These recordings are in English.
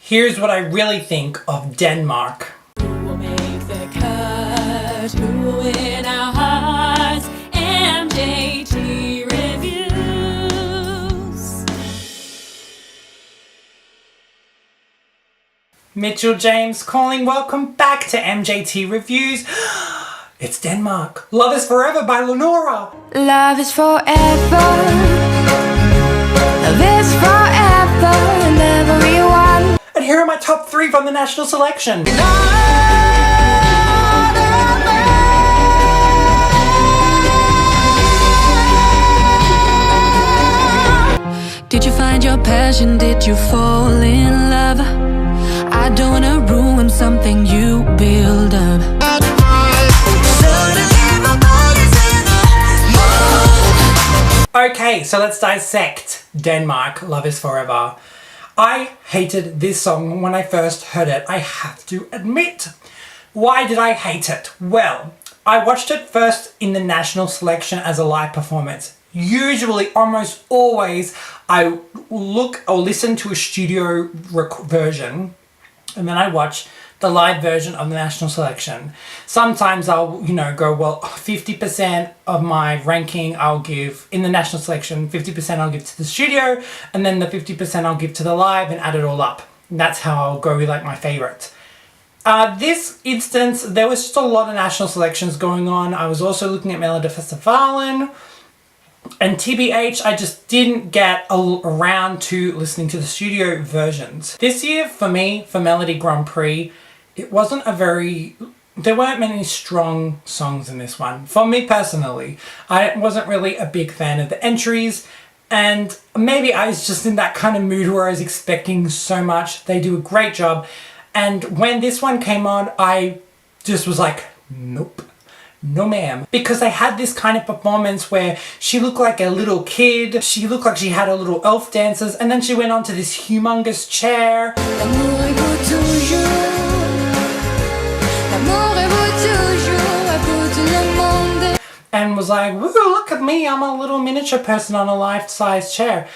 Here's what I really think of Denmark. Who will make the cut? Who will win our hearts? MJT Reviews. Mitchell James calling. Welcome back to MJT Reviews. It's Denmark. Love is Forever by Leonora. Love is forever. Love is forever and everyone. And here are my top 3 from the national selection. Did you find your passion? Did you fall in love? I don't wanna ruin something you build up. Okay, so let's dissect Denmark, Love is Forever. I hated this song when I first heard it, I have to admit. Why did I hate it? Well, I watched it first in the national selection as a live performance. Usually, almost always, I look or listen to a studio version and then I watch the live version of the national selection. Sometimes I'll, go, well, 50% of my ranking I'll give in the national selection, 50% I'll give to the studio, and then the 50% I'll give to the live and add it all up. And that's how I'll go with like my favorite. This instance, there was just a lot of national selections going on. I was also looking at Melodifestivalen. And TBH, I just didn't get around to listening to the studio versions. This year, for me, for Melody Grand Prix, it wasn't there weren't many strong songs in this one. For me personally, I wasn't really a big fan of the entries, and maybe I was just in that kind of mood where I was expecting so much. They do a great job. And when this one came on, I just was like, nope. No ma'am. Because they had this kind of performance where she looked like a little kid, she looked like she had her little elf dances, and then she went onto this humongous chair. And was like, woo, look at me, I'm a little miniature person on a life-size chair.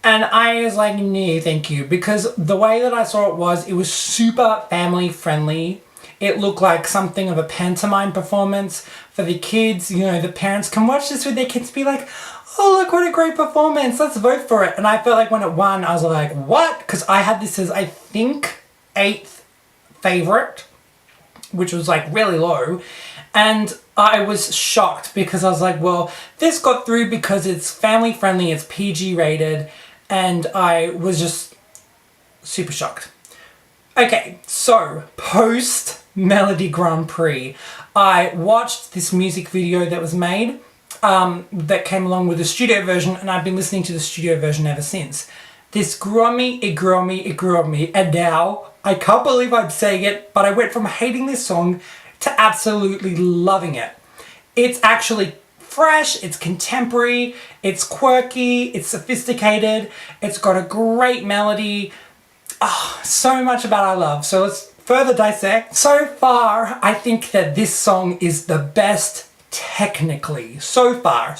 And I was like, no, thank you. Because the way that I saw it was super family friendly. It looked like something of a pantomime performance for the kids. The parents can watch this with their kids and be like, oh, look, what a great performance. Let's vote for it. And I felt like when it won, I was like, what? Because I had this as, I think, 8th favorite, which was like really low. And I was shocked because I was like, well, this got through because it's family friendly, it's PG rated. And I was just super shocked. Okay, so post Melody Grand Prix, I watched this music video that was made that came along with the studio version, and I've been listening to the studio version ever since. This grew on me, it grew on me, it grew on me, and now I can't believe I'm saying it, but I went from hating this song to absolutely loving it. It's actually fresh, it's contemporary, it's quirky, it's sophisticated, it's got a great melody. Oh, so much about I love. So let's further dissect. So far, I think that this song is the best technically. So far.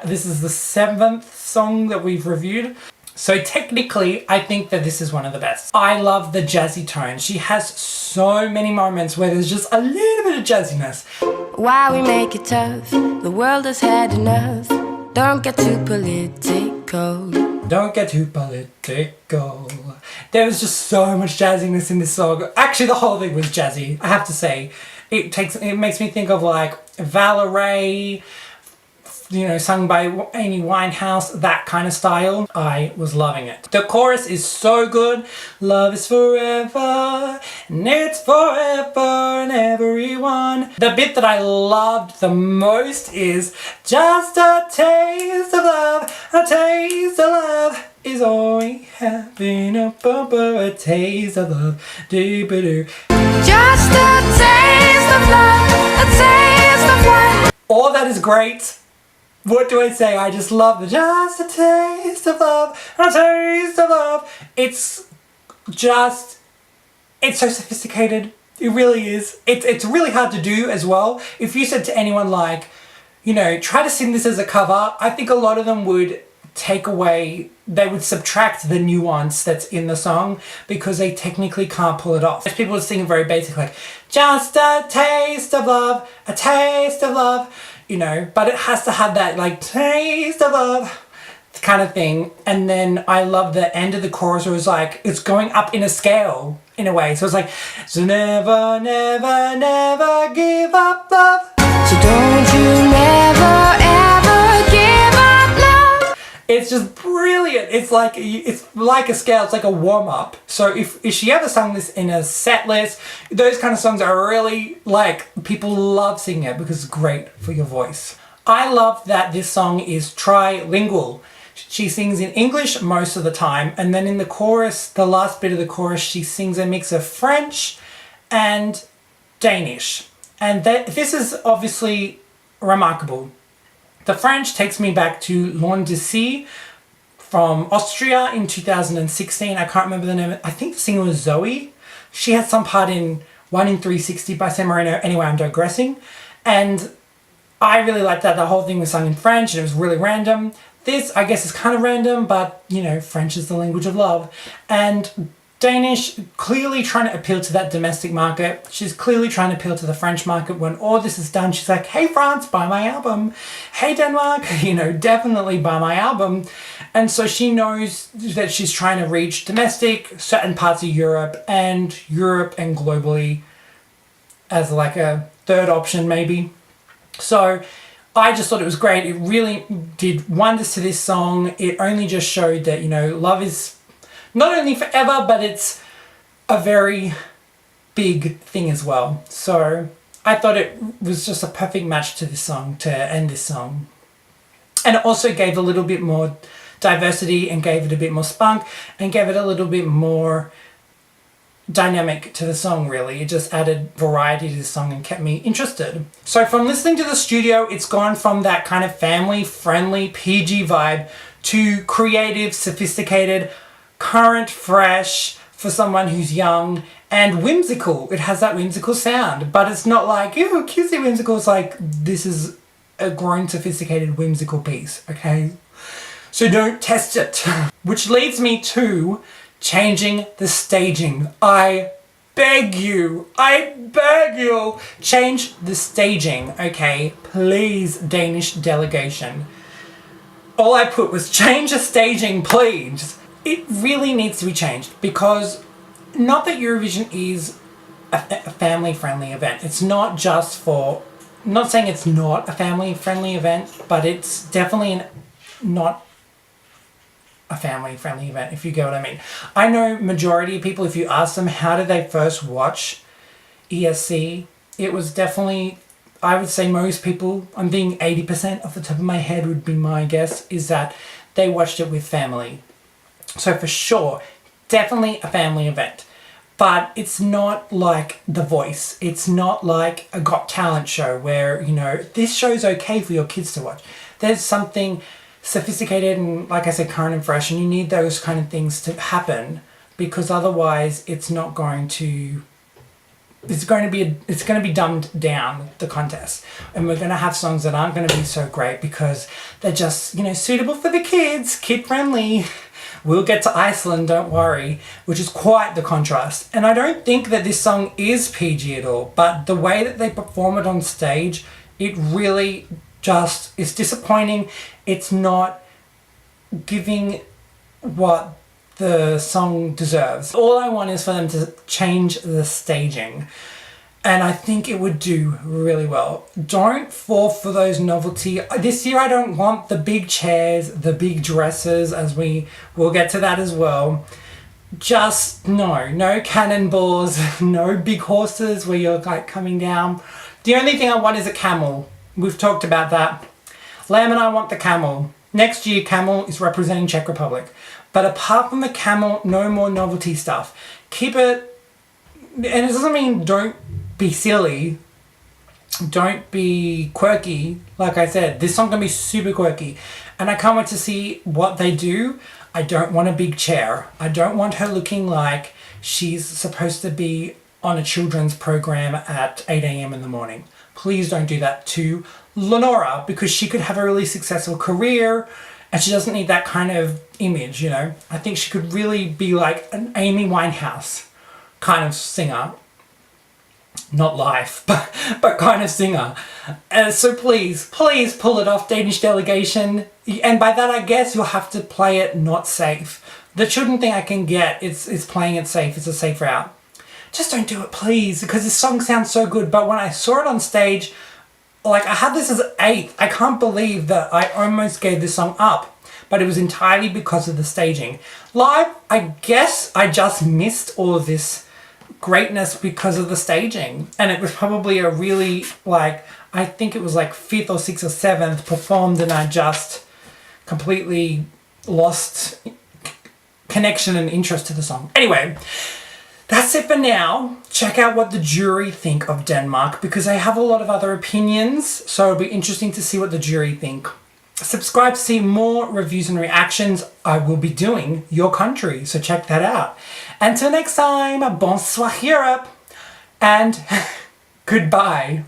This is the 7th song that we've reviewed. So technically, I think that this is one of the best. I love the jazzy tone. She has so many moments where there's just a little bit of jazziness. Why we make it tough? The world has had enough. Don't get too political. Don't get too political. There was just so much jazziness in this song. Actually, the whole thing was jazzy, I have to say. It makes me think of like Valerie, sung by Amy Winehouse, that kind of style. I was loving it. The chorus is so good. Love is forever, and it's forever and everyone. The bit that I loved the most is just a taste of love, a taste of love is all we have in a bumper, a taste of love, doo-ba-doo. Just a taste of love, a taste of love. All that is great. What do I say? I just love the just a taste of love, a taste of love. It's so sophisticated. It really is. It's really hard to do as well. If you said to anyone like, try to sing this as a cover, I think a lot of them would they would subtract the nuance that's in the song because they technically can't pull it off. People would sing very basic, like, just a taste of love, a taste of love, you know, but it has to have that like taste of love kind of thing. And then I love the end of the chorus where it was like, it's going up in a scale in a way. So it's like, so never, never, never give up love. So don't you never ever give up love. It's just brilliant. It's like a scale. It's like a warm-up. So if she ever sung this in a set list, those kind of songs are really like, people love singing it because it's great for your voice. I love that this song is trilingual. She sings in English most of the time, and then in the chorus, the last bit of the chorus, she sings a mix of French and Danish. And this is obviously remarkable. The French takes me back to Loin d'ici from Austria in 2016. I can't remember the name. I think the singer was Zoe. She had some part in 1 in 360 by San Marino. Anyway, I'm digressing. And I really liked that. The whole thing was sung in French and it was really random. This, I guess, is kind of random, but, you know, French is the language of love. And Danish, clearly trying to appeal to that domestic market. She's clearly trying to appeal to the French market. When all this is done, she's like, hey, France, buy my album. Hey, Denmark, you know, definitely buy my album. And so she knows that she's trying to reach domestic, certain parts of Europe and globally as like a third option, maybe. So I just thought it was great. It really did wonders to this song. It only just showed that, you know, love is not only forever, but it's a very big thing as well. So I thought it was just a perfect match to this song, to end this song. And it also gave a little bit more diversity and gave it a bit more spunk and gave it a little bit more dynamic to the song, really. It just added variety to the song and kept me interested. So from listening to the studio, it's gone from that kind of family-friendly PG vibe to creative, sophisticated, current, fresh for someone who's young and whimsical. It has that whimsical sound, but it's not like, ew, cutesy whimsical. It's like, this is a grown, sophisticated, whimsical piece, okay? So don't test it. Which leads me to changing the staging. I beg you, change the staging, okay? Please, Danish delegation. All I put was change the staging, please. It really needs to be changed because not that Eurovision is a family-friendly event. It's not just for, I'm not saying it's not a family-friendly event, but it's definitely not a family-friendly event, if you get what I mean. I know majority of people, if you ask them how did they first watch ESC, it was definitely, I would say most people, I'm being 80% off the top of my head would be my guess, is that they watched it with family. So for sure, definitely a family event. But it's not like The Voice. It's not like a Got Talent show where, you know, this show's okay for your kids to watch. There's something sophisticated and, like I said, current and fresh, and you need those kind of things to happen because otherwise it's going to be dumbed down, the contest, and we're going to have songs that aren't going to be so great because they're just, you know, suitable for the kids, kid friendly. We'll get to Iceland, don't worry, which is quite the contrast. And I don't think that this song is PG at all, but the way that they perform it on stage, it really just is disappointing. It's not giving what the song deserves. All I want is for them to change the staging, and I think it would do really well. Don't fall for those novelty. This year I don't want the big chairs, the big dresses, as we will get to that as well. Just no cannonballs, no big horses where you're like coming down. The only thing I want is a camel. We've talked about that. Lamb and I want the camel. Next year, camel is representing Czech Republic. But apart from the camel, no more novelty stuff. Keep it, and it doesn't mean don't be silly. Don't be quirky. Like I said, this song can be super quirky. And I can't wait to see what they do. I don't want a big chair. I don't want her looking like she's supposed to be on a children's program at 8 a.m. in the morning. Please don't do that to Leonora, because she could have a really successful career And she doesn't need that kind of image, you know. I think she could really be like an Amy Winehouse kind of singer. Not live, but kind of singer. So please pull it off, Danish delegation. And by that, I guess you'll have to play it not safe. The children thing I can get is playing it safe. It's a safe route. Just don't do it, please, because this song sounds so good. But when I saw it on stage, like I had this as 8th. I can't believe that I almost gave this song up. But it was entirely because of the staging. Live, I guess I just missed all of this greatness because of the staging. And it was probably a really, like, I think it was like 5th or 6th or 7th performed, and I just completely lost connection and interest to the song. Anyway, that's it for now. Check out what the jury think of Denmark, because I have a lot of other opinions, so it'll be interesting to see what the jury think. Subscribe to see more reviews and reactions. I will be doing your country, so check that out. Until next time, bonsoir Europe, and goodbye.